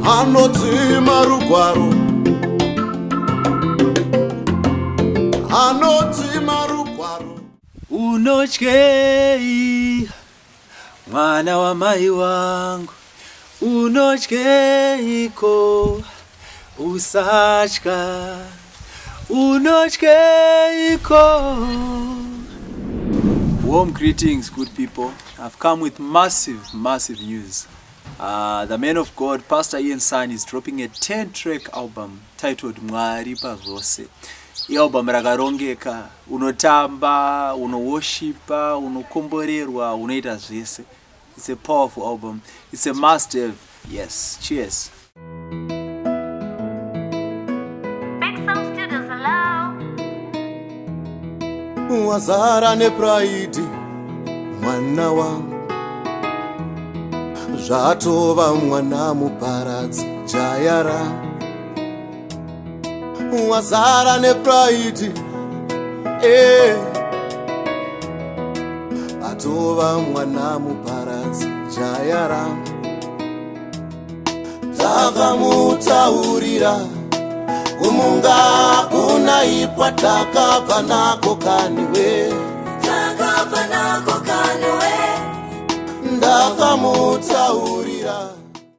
anodzima rugwaro, anodzima rugwaro. Unotyei mwana wamai wangu, unotyeiko usatya, unotyeiko. Warm greetings, good people. I've come with massive news. The man of God, Pastor Ian Sani, is dropping a 10-track album titled Mwari Pazvose. Album rakarongeka, unotamba, unoworshipa, unokomborerwa, unoita zvese. It's a powerful album. It's a must-have. Yes, cheers. Wazara ne pride, mwana wangu, zvatova mwana muparadzi jayara. Wazara ne pride, atova mwana muparadzi jayara. Takamutaurira kumunga kunaipwa takabva nako kaniwe, ndakamutaurira